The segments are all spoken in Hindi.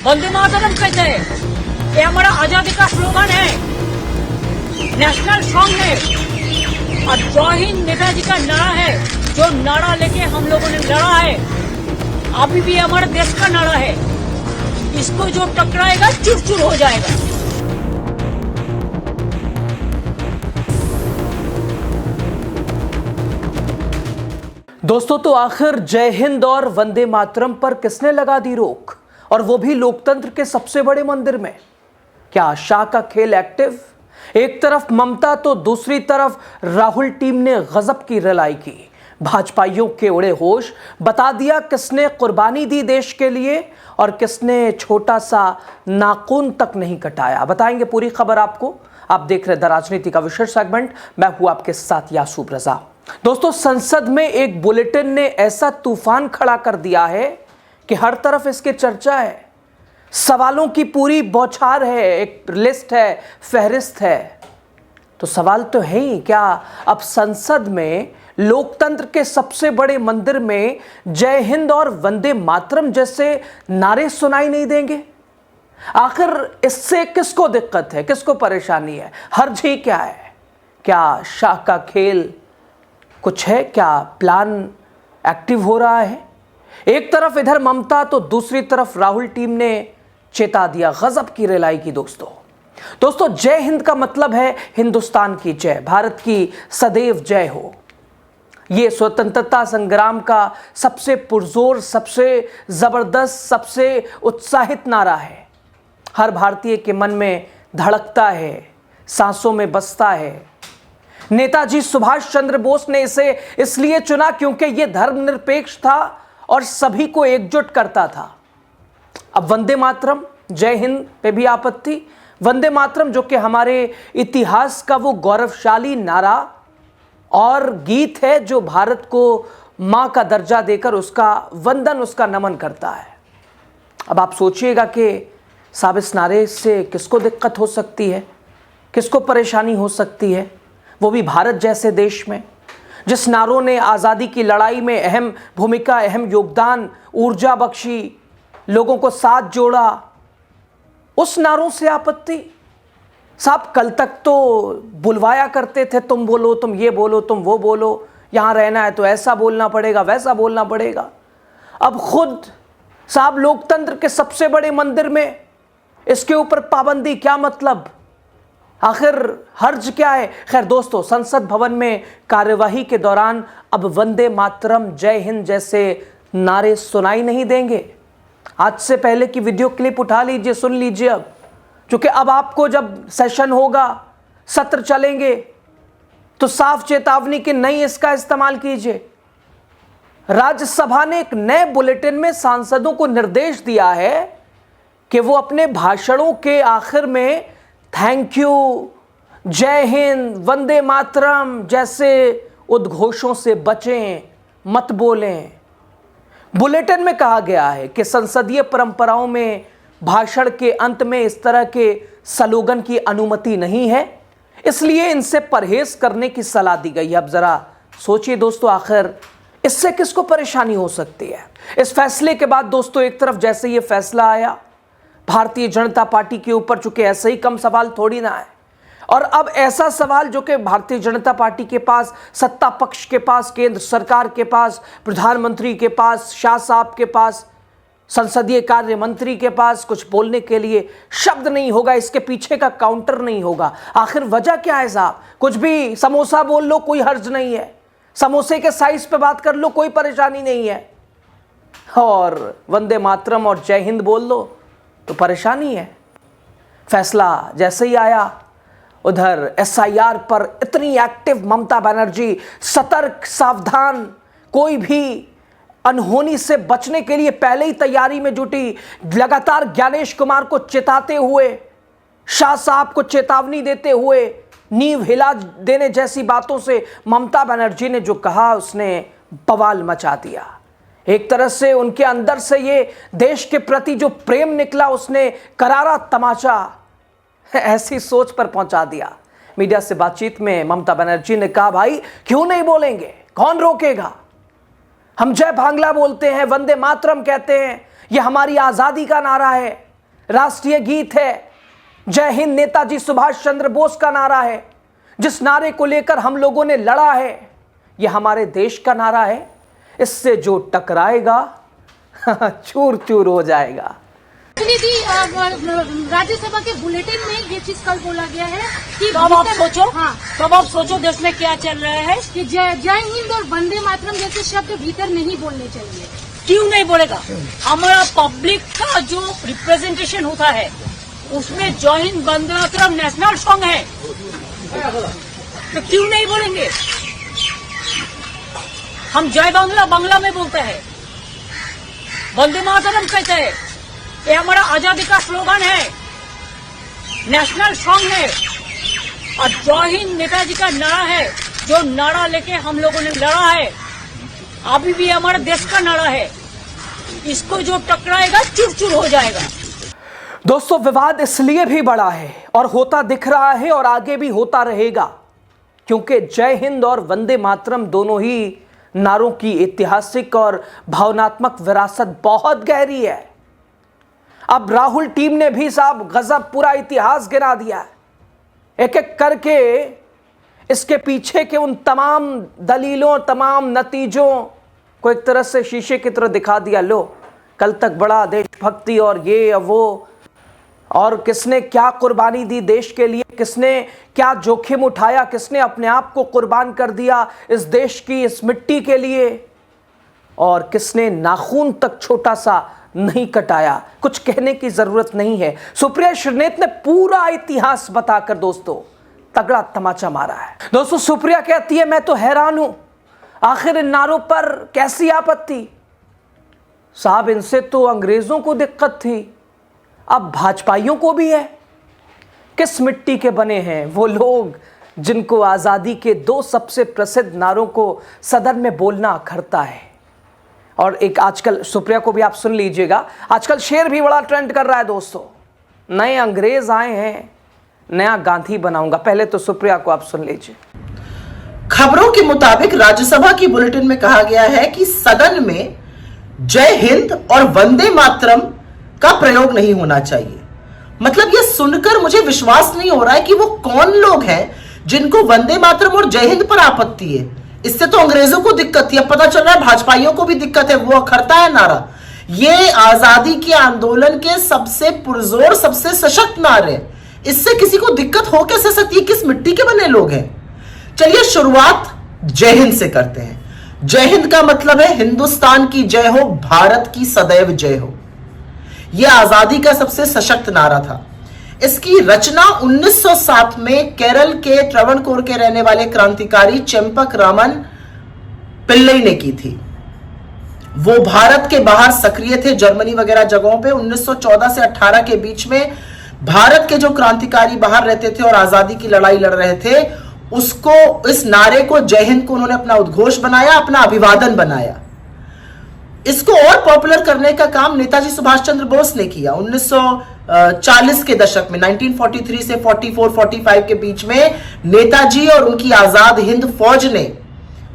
वंदे मातरम कहते हैं, ये हमारा आजादी का स्लोगन है, नेशनल सॉन्ग है। और जय हिंद नेताजी का नारा है, जो नारा लेके हम लोगों ने लड़ा है, अभी भी हमारे देश का नारा है। इसको जो टकराएगा चूर चूर हो जाएगा। दोस्तों, तो आखिर जय हिंद और वंदे मातरम पर किसने लगा दी रोक, और वो भी लोकतंत्र के सबसे बड़े मंदिर में? क्या शाह का खेल एक्टिव? एक तरफ ममता तो दूसरी तरफ राहुल टीम ने गजब की रिलाई की। भाजपाइयों के उड़े होश, बता दिया किसने कुर्बानी दी देश के लिए और किसने छोटा सा नाखून तक नहीं कटाया। बताएंगे पूरी खबर आपको। आप देख रहे द राजनीति का विशेष सेगमेंट। मैं हूं आपके साथ यासूब रजा। दोस्तों, संसद में एक बुलेटिन ने ऐसा तूफान खड़ा कर दिया है कि हर तरफ इसके चर्चा है। सवालों की पूरी बौछार है, एक लिस्ट है, फहरिस्त है। तो सवाल तो है ही, क्या अब संसद में लोकतंत्र के सबसे बड़े मंदिर में जय हिंद और वंदे मातरम जैसे नारे सुनाई नहीं देंगे? आखिर इससे किसको दिक्कत है, किसको परेशानी है, हर्ज ही क्या है? क्या शाह का खेल कुछ है? क्या प्लान एक्टिव हो रहा है? एक तरफ इधर ममता तो दूसरी तरफ राहुल टीम ने चेता दिया, गजब की रिलाई की। दोस्तों, जय हिंद का मतलब है हिंदुस्तान की जय, भारत की सदैव जय हो। यह स्वतंत्रता संग्राम का सबसे पुरजोर, सबसे जबरदस्त, सबसे उत्साहित नारा है। हर भारतीय के मन में धड़कता है, सांसों में बसता है। नेताजी सुभाष चंद्र बोस ने इसे इसलिए चुना क्योंकि यह धर्मनिरपेक्ष था और सभी को एकजुट करता था। अब वंदे मातरम, जय हिंद पे भी आपत्ति। वंदे मातरम जो कि हमारे इतिहास का वो गौरवशाली नारा और गीत है जो भारत को मां का दर्जा देकर उसका वंदन, उसका नमन करता है। अब आप सोचिएगा कि साहब इस नारे से किसको दिक्कत हो सकती है, किसको परेशानी हो सकती है, वो भी भारत जैसे देश में जिस नारों ने आज़ादी की लड़ाई में अहम भूमिका, अहम योगदान, ऊर्जा बख्शी, लोगों को साथ जोड़ा। उस नारों से आपत्ति? साहब कल तक तो बुलवाया करते थे, तुम बोलो, तुम ये बोलो, तुम वो बोलो, यहाँ रहना है तो ऐसा बोलना पड़ेगा, वैसा बोलना पड़ेगा। अब खुद साहब लोकतंत्र के सबसे बड़े मंदिर में इसके ऊपर पाबंदी, क्या मतलब? आखिर हर्ज क्या है? खैर दोस्तों, संसद भवन में कार्यवाही के दौरान अब वंदे मातरम, जय हिंद जैसे नारे सुनाई नहीं देंगे। आज से पहले की वीडियो क्लिप उठा लीजिए, सुन लीजिए। अब क्योंकि अब आपको जब सेशन होगा, सत्र चलेंगे, तो साफ चेतावनी कि नहीं इसका इस्तेमाल कीजिए। राज्यसभा ने एक नए बुलेटिन में सांसदों को निर्देश दिया है कि वो अपने भाषणों के आखिर में थैंक यू, जय हिंद, वंदे मातरम जैसे उद्घोषों से बचें, मत बोलें। बुलेटिन में कहा गया है कि संसदीय परंपराओं में भाषण के अंत में इस तरह के स्लोगन की अनुमति नहीं है, इसलिए इनसे परहेज करने की सलाह दी गई है। अब जरा सोचिए दोस्तों, आखिर इससे किसको परेशानी हो सकती है? इस फैसले के बाद दोस्तों, एक तरफ जैसे ये फैसला आया भारतीय जनता पार्टी के ऊपर, चूंकि ऐसे ही कम सवाल थोड़ी ना है, और अब ऐसा सवाल जो कि भारतीय जनता पार्टी के पास, सत्ता पक्ष के पास, केंद्र सरकार के पास, प्रधानमंत्री के पास, शाह साहब के पास, संसदीय कार्य मंत्री के पास कुछ बोलने के लिए शब्द नहीं होगा, इसके पीछे का काउंटर नहीं होगा। आखिर वजह क्या है साहब? कुछ भी समोसा बोल लो, कोई हर्ज नहीं है, समोसे के साइज पे बात कर लो, कोई परेशानी नहीं है, और वंदे मातरम और जय हिंद बोल लो तो परेशानी है। फैसला जैसे ही आया, उधर एसआईआर पर इतनी एक्टिव ममता बनर्जी, सतर्क, सावधान, कोई भी अनहोनी से बचने के लिए पहले ही तैयारी में जुटी, लगातार ज्ञानेश कुमार को चेताते हुए, शाह साहब को चेतावनी देते हुए, नींव हिला देने जैसी बातों से ममता बनर्जी ने जो कहा, उसने बवाल मचा दिया। एक तरह से उनके अंदर से ये देश के प्रति जो प्रेम निकला, उसने करारा तमाचा ऐसी सोच पर पहुंचा दिया। मीडिया से बातचीत में ममता बनर्जी ने कहा, भाई क्यों नहीं बोलेंगे, कौन रोकेगा? हम जय बांग्ला बोलते हैं, वंदे मातरम कहते हैं, ये हमारी आजादी का नारा है। राष्ट्रीय गीत है, जय हिंद नेताजी सुभाष चंद्र बोस का नारा है, जिस नारे को लेकर हम लोगों ने लड़ा है, यह हमारे देश का नारा है। इससे जो टकराएगा चूर चूर हो जाएगा। राज्यसभा के बुलेटिन में ये चीज कल बोला गया है कि तब आप सोचो, हाँ, तब आप सोचो देश में क्या चल रहा है कि जय हिंद और वंदे मातरम जैसे शब्द भीतर नहीं बोलने चाहिए। क्यों नहीं बोलेगा? हमारा पब्लिक का जो रिप्रेजेंटेशन होता है उसमें जय हिंद वंदे मातरम नेशनल सॉन्ग है, तो क्यों नहीं बोलेंगे? हम जय बांग्ला बांग्ला में बोलते हैं, वंदे मातरम कहते हैं, ये हमारा आजादी का स्लोगन है, नेशनल सॉन्ग है। और जय हिंद नेताजी का नारा है, जो नारा लेके हम लोगों ने लड़ा है, अभी भी हमारे देश का नारा है। इसको जो टकराएगा चूर चूर हो जाएगा। दोस्तों, विवाद इसलिए भी बड़ा है और होता दिख रहा है और आगे भी होता रहेगा, क्योंकि जय हिंद और वंदे मातरम दोनों ही नारों की ऐतिहासिक और भावनात्मक विरासत बहुत गहरी है। अब राहुल टीम ने भी साहब गजब पूरा इतिहास गिरा दिया है, एक एक करके इसके पीछे के उन तमाम दलीलों, तमाम नतीजों को एक तरह से शीशे की तरह दिखा दिया। लो, कल तक बड़ा देशभक्ति और ये और वो, और किसने क्या कुर्बानी दी देश के लिए, किसने क्या जोखिम उठाया, किसने अपने आप को कुर्बान कर दिया इस देश की, इस मिट्टी के लिए, और किसने नाखून तक छोटा सा नहीं कटाया। कुछ कहने की जरूरत नहीं है। सुप्रिया श्रीनेत ने पूरा इतिहास बताकर दोस्तों तगड़ा तमाचा मारा है। दोस्तों, सुप्रिया कहती है, मैं तो हैरान हूं, आखिर इन नारों पर कैसी आपत्ति? साहब, इनसे तो अंग्रेजों को दिक्कत थी, अब भाजपाइयों को भी है। किस मिट्टी के बने हैं वो लोग जिनको आजादी के दो सबसे प्रसिद्ध नारों को सदन में बोलना अखरता है? और एक आजकल, सुप्रिया को भी आप सुन लीजिएगा, आजकल शेर भी बड़ा ट्रेंड कर रहा है दोस्तों, नए अंग्रेज आए हैं, नया गांधी बनाऊंगा। पहले तो सुप्रिया को आप सुन लीजिए। खबरों के मुताबिक राज्यसभा की बुलेटिन में कहा गया है कि सदन में जय हिंद और वंदे मातरम का प्रयोग नहीं होना चाहिए। मतलब यह सुनकर मुझे विश्वास नहीं हो रहा है कि वो कौन लोग हैं जिनको वंदे मातरम और जय हिंद पर आपत्ति है। इससे तो अंग्रेजों को दिक्कत थी, अब पता चल रहा है भाजपाइयों को भी दिक्कत है, वो अखरता है नारा। ये आजादी के आंदोलन के सबसे पुरजोर, सबसे सशक्त नारे, इससे किसी को दिक्कत हो कैसे सकती है? किस मिट्टी के बने लोग हैं? चलिए शुरुआत जय हिंद से करते हैं। जय हिंद का मतलब है हिंदुस्तान की जय हो, भारत की सदैव जय हो। यह आजादी का सबसे सशक्त नारा था। इसकी रचना 1907 में केरल के ट्रवणकोर के रहने वाले क्रांतिकारी चेम्पक रामन पिल्लई ने की थी। वो भारत के बाहर सक्रिय थे, जर्मनी वगैरह जगहों पे। 1914 से 18 के बीच में भारत के जो क्रांतिकारी बाहर रहते थे और आजादी की लड़ाई लड़ रहे थे, उसको, इस नारे को, जय हिंद को उन्होंने अपना उद्घोष बनाया, अपना अभिवादन बनाया। इसको और पॉपुलर करने का काम नेताजी सुभाष चंद्र बोस ने किया। 1940 के दशक में 1943 से 44-45 के बीच में नेताजी और उनकी आजाद हिंद फौज ने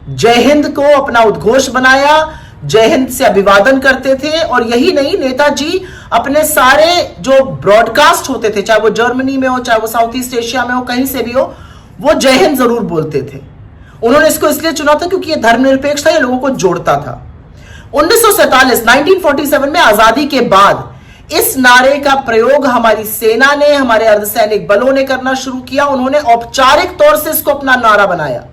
जय हिंद को अपना उद्घोष बनाया, जय हिंद से अभिवादन करते थे। और यही नहीं, नेताजी अपने सारे जो ब्रॉडकास्ट होते थे, चाहे वो जर्मनी में हो, चाहे वो साउथ ईस्ट एशिया में हो, कहीं से भी हो, वो जय हिंद जरूर बोलते थे। उन्होंने इसको इसलिए चुना था क्योंकि ये धर्मनिरपेक्ष था, ये लोगों को जोड़ता था। 1947 में आजादी के बाद इस नारे का प्रयोग हमारी सेना ने, हमारे अर्धसैनिक बलों ने करना शुरू किया। उन्होंने औपचारिक तौर से इसको अपना नारा बनाया।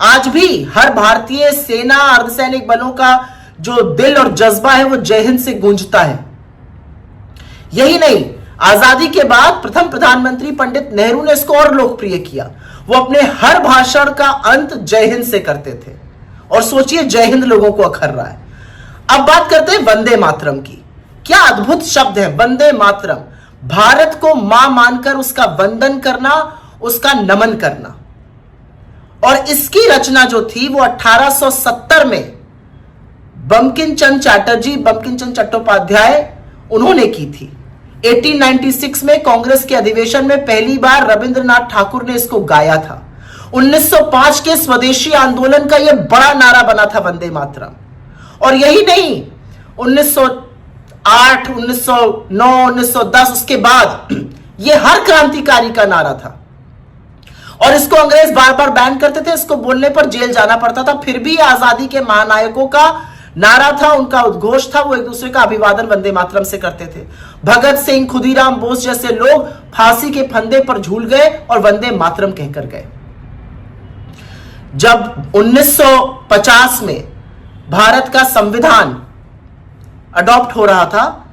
आज भी हर भारतीय सेना, अर्धसैनिक बलों का जो दिल और जज्बा है वो जय हिंद से गूंजता है। यही नहीं, आजादी के बाद प्रथम प्रधानमंत्री पंडित नेहरू ने इसको और लोकप्रिय किया। वो अपने हर भाषण का अंत जय हिंद से करते थे। और सोचिए, जय हिंद लोगों को अखर रहा है। अब बात करते हैं वंदे मातरम की। क्या अद्भुत शब्द है वंदे मातरम। भारत को मां मानकर उसका वंदन करना, उसका नमन करना। और इसकी रचना जो थी वो 1870 में बंकिम चंद्र चटर्जी, बंकिम चंद्र चट्टोपाध्याय, उन्होंने की थी। 1896 में कांग्रेस के अधिवेशन में पहली बार रविंद्रनाथ ठाकुर ने इसको गाया था। 1905 के स्वदेशी आंदोलन का यह बड़ा नारा बना था वंदे मातरम। और यही नहीं, 1908, 1909, 1910 उसके बाद ये हर क्रांतिकारी का नारा था और इसको अंग्रेज बार बार बैन करते थे, इसको बोलने पर जेल जाना पड़ता था, फिर भी आजादी के महानायकों का नारा था, उनका उद्घोष था, वो एक दूसरे का अभिवादन वंदे मातरम से करते थे। भगत सिंह, खुदीराम बोस जैसे लोग फांसी के फंदे पर झूल गए और वंदे मातरम कहकर गए। जब 1950 में भारत का संविधान अडॉप्ट हो रहा था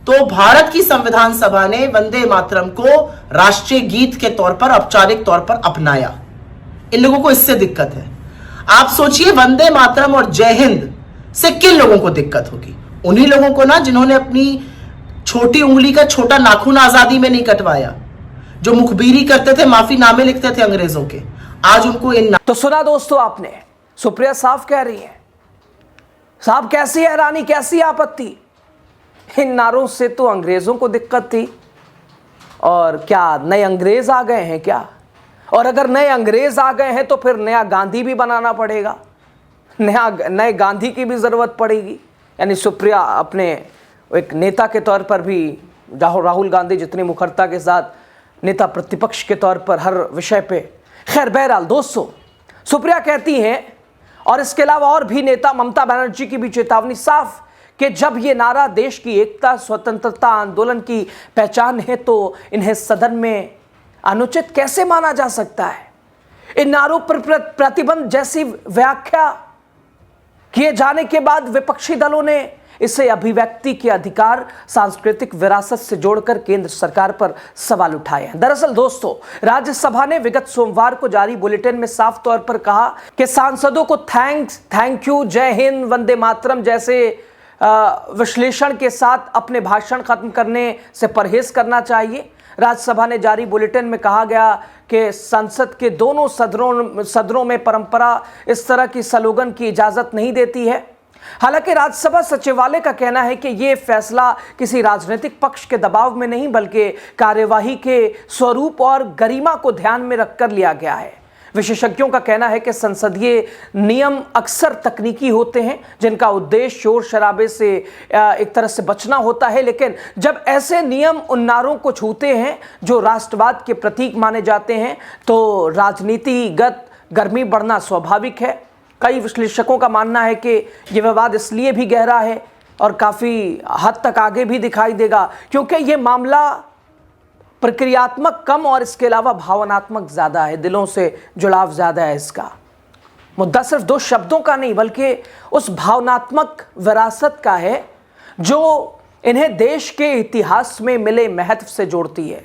तो भारत की संविधान सभा ने वंदे मातरम को राष्ट्रीय गीत के तौर पर औपचारिक तौर पर अपनाया। इन लोगों को इससे दिक्कत है। आप सोचिए, वंदे मातरम और जय हिंद से किन लोगों को दिक्कत होगी? उन्हीं लोगों को ना जिन्होंने अपनी छोटी उंगली का छोटा नाखून आजादी में नहीं कटवाया, जो मुखबिरी करते थे, माफीनामे लिखते थे अंग्रेजों के। आज उनको इन तो सुना दोस्तों आपने, सुप्रिया साफ कह रही है। साहब कैसी हैरानी, कैसी आपत्ति? इन नारों से तो अंग्रेजों को दिक्कत थी, और क्या नए अंग्रेज आ गए हैं क्या? और अगर नए अंग्रेज आ गए हैं तो फिर नया गांधी भी बनाना पड़ेगा, नए गांधी की भी जरूरत पड़ेगी। यानी सुप्रिया अपने एक नेता के तौर पर भी, राहुल गांधी जितनी मुखरता के साथ नेता प्रतिपक्ष के तौर पर हर विषय पे, खैर बहरहाल दोस्तों, सुप्रिया कहती हैं, और इसके अलावा और भी नेता, ममता बनर्जी की भी चेतावनी साफ कि जब ये नारा देश की एकता, स्वतंत्रता आंदोलन की पहचान है तो इन्हें सदन में अनुचित कैसे माना जा सकता है? इन नारों पर प्रतिबंध जैसी व्याख्या किए जाने के बाद विपक्षी दलों ने इसे अभिव्यक्ति के अधिकार, सांस्कृतिक विरासत से जोड़कर केंद्र सरकार पर सवाल उठाए हैं। दरअसल दोस्तों, राज्यसभा ने विगत सोमवार को जारी बुलेटिन में साफ तौर पर कहा कि सांसदों को थैंक यू, जय हिंद, वंदे मातरम जैसे विश्लेषण के साथ अपने भाषण खत्म करने से परहेज करना चाहिए। राज्यसभा ने जारी बुलेटिन में कहा गया कि संसद के दोनों सदनों में परंपरा इस तरह की स्लोगन की इजाजत नहीं देती है। हालांकि राज्यसभा सचिवालय का कहना है कि यह फैसला किसी राजनीतिक पक्ष के दबाव में नहीं, बल्कि कार्यवाही के स्वरूप और गरिमा को ध्यान में रखकर लिया गया है। विशेषज्ञों का कहना है कि संसदीय नियम अक्सर तकनीकी होते हैं, जिनका उद्देश्य शोर शराबे से एक तरह से बचना होता है, लेकिन जब ऐसे नियम उन नारों को छूते हैं जो राष्ट्रवाद के प्रतीक माने जाते हैं तो राजनीतिगत गर्मी बढ़ना स्वाभाविक है। कई विश्लेषकों का मानना है कि यह विवाद इसलिए भी गहरा है और काफ़ी हद तक आगे भी दिखाई देगा क्योंकि यह मामला प्रक्रियात्मक कम और इसके अलावा भावनात्मक ज़्यादा है, दिलों से जुड़ाव ज़्यादा है। इसका मुद्दा सिर्फ दो शब्दों का नहीं बल्कि उस भावनात्मक विरासत का है जो इन्हें देश के इतिहास में मिले महत्व से जोड़ती है।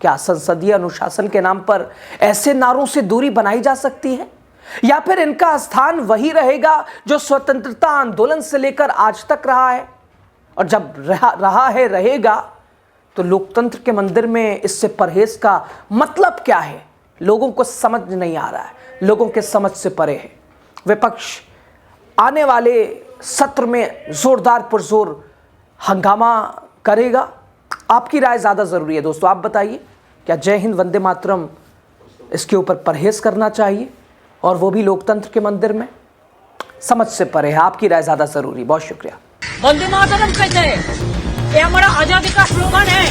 क्या संसदीय अनुशासन के नाम पर ऐसे नारों से दूरी बनाई जा सकती है, या फिर इनका स्थान वही रहेगा जो स्वतंत्रता आंदोलन से लेकर आज तक रहा है? और जब रहेगा तो लोकतंत्र के मंदिर में इससे परहेज का मतलब क्या है, लोगों को समझ नहीं आ रहा है, लोगों के समझ से परे है। विपक्ष आने वाले सत्र में जोरदार पुरजोर हंगामा करेगा। आपकी राय ज़्यादा ज़रूरी है दोस्तों, आप बताइए, क्या जय हिंद, वंदे मातरम इसके ऊपर परहेज करना चाहिए, और वो भी लोकतंत्र के मंदिर में? समझ से परे है, आपकी राय ज़्यादा ज़रूरी। बहुत शुक्रिया। वंदे मातरम कहते हैं, ये हमारा आजादी का स्लोगन है,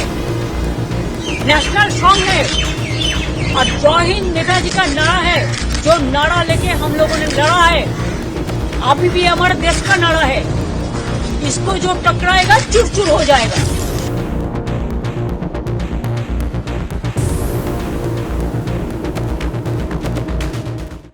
नेशनल सॉन्ग है, और जय हिंद नेताजी का नारा है, जो नारा लेके हम लोगों ने लड़ा है, अभी भी हमारे देश का नारा है। इसको जो टकराएगा चूर चूर हो जाएगा।